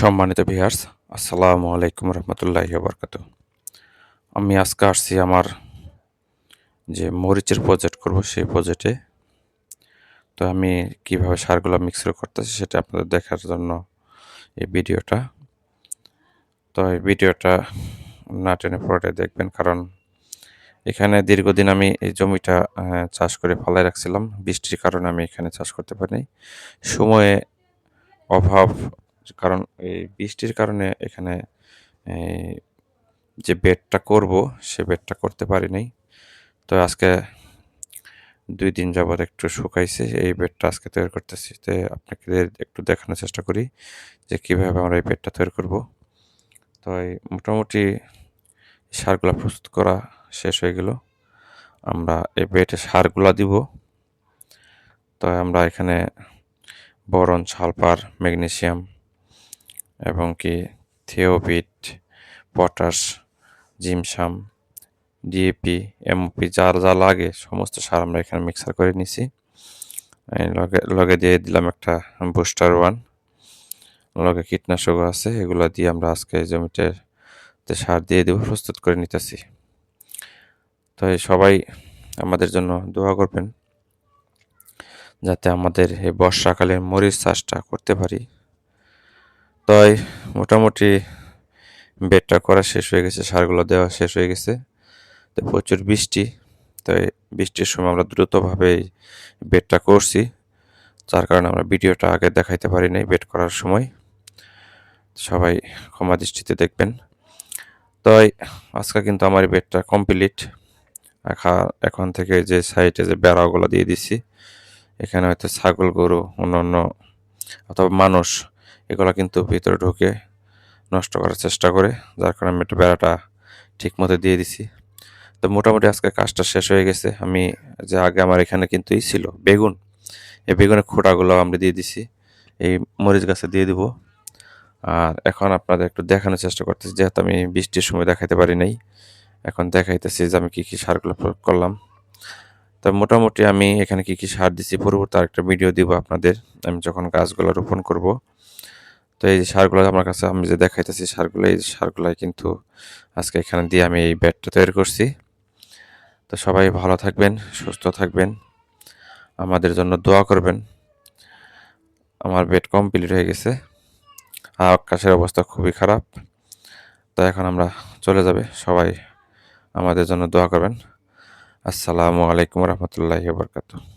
সম্মানিত ভিউয়ার্স, আসসালামু আলাইকুম রহমতুল্লাহি ওয়া বারাকাতুহু। আমি আজকে আসছি আমার যে মরিচের প্রজেক্ট করব সেই প্রজেক্টে। তো আমি কিভাবে সারগুলা মিক্সচার করতেছি সেটা আপনাদের দেখার জন্য এই ভিডিওটা। তো এই ভিডিওটা না টেনে পুরোটাই দেখবেন, কারণ এখানে দীর্ঘদিন আমি এই জমিটা চাষ করে ফেলায় রাখছিলাম। বৃষ্টির কারণে আমি এখানে চাষ করতে পারিনি। সময়ে অভাব, কারণ এই বৃষ্টির কারণে এখানে এই যে বেডটা করব সে বেডটা করতে পারি নাই। তো আজকে ২ দিন যাবৎ একটু শুকাইছে। এই বেডটা আজকে তৈরি করতেছি। তো আপনাকে একটু দেখানোর চেষ্টা করি যে কিভাবে আমরা এই বেডটা তৈরি করব। তো এই মোটামুটি সারগুলা প্রস্তুত করা শেষ হয়ে গেল। আমরা এই বেডে সারগুলা দিব। তো আমরা এখানে বোরন, সালফার, ম্যাগনেসিয়াম এবং কি থিওপিট, পটাশ, জিপসাম, ডিএপি, এমওপি যা যা লাগে সমস্ত সার আমরা এখানে মিক্সার করে নিছি। লগে দিয়ে দিলাম একটা বুস্টার ওয়ান, লগে কীটনাশকও আছে। এগুলো দিয়ে আমরা আজকে জমিতে সার দিয়ে দেবো, প্রস্তুত করে নিতেছি। তো সবাই আমাদের জন্য দোয়া করবেন যাতে আমাদের এই বর্ষাকালে মরিচ চাষটা করতে পারি। তাই মোটামুটি বেডটা করা শেষ হয়ে গেছে, সারগুলো দেওয়া শেষ হয়ে গেছে। তো প্রচুর বৃষ্টি, তাই বৃষ্টির সময় আমরা দ্রুতভাবে বেডটা করছি, যার কারণে আমরা ভিডিওটা আগে দেখাইতে পারি নাই বেড করার সময়। সবাই ক্ষমা দৃষ্টিতে দেখবেন। তাই আজকে কিন্তু আমার বেডটা কমপ্লিট। এখন থেকে যে সাইডে যে বেড়াগুলো দিয়ে দিছি, এখানে হয়তো ছাগল, গরু, অন্যান্য অথবা মানুষ এগুলো কিন্তু ভিতরে ঢুকে নষ্ট করার চেষ্টা করে, যার কারণে আমি একটু বেড়াটা ঠিক মতো দিয়ে দিছি। তো মোটামুটি আজকে কাজটা শেষ হয়ে গেছে। আমি যে আগে আমার এখানে কিন্তু ছিল বেগুন, এই বেগুনের খোঁটাগুলো আমরা দিয়ে দিছি, এই মরিচ গাছে দিয়ে দিব। আর এখন আপনাদের একটু দেখানোর চেষ্টা করতেছি, যেহেতু আমি বৃষ্টির সময় দেখাইতে পারি নাই, এখন দেখাইতেছি যে আমি কী সারগুলো প্রয়োগ করলাম। তো মোটামুটি আমি এখানে কী সার দিছি পরবর্তী আরেকটা ভিডিও দিব আপনাদের, আমি যখন গাছগুলো রোপণ করব। তো এই যে সারগুলো আমার কাছে আমি যে দেখাইতেছি সারগুলো, এই সারগুলাই কিন্তু আজকে এখানে দিয়ে আমি এই ব্যাটটা তৈরি করছি। তো সবাই ভালো থাকবেন, সুস্থ থাকবেন, আমাদের জন্য দোয়া করবেন। আমার বেড কমপ্লিট হয়ে গেছে, আর আকাশের অবস্থা খুবই খারাপ। তো এখন আমরা চলে যাবে, সবাই আমাদের জন্য দোয়া করবেন। আসসালামু আলাইকুম রহমতুল্লাহি ওয়া বারাকাতুহু।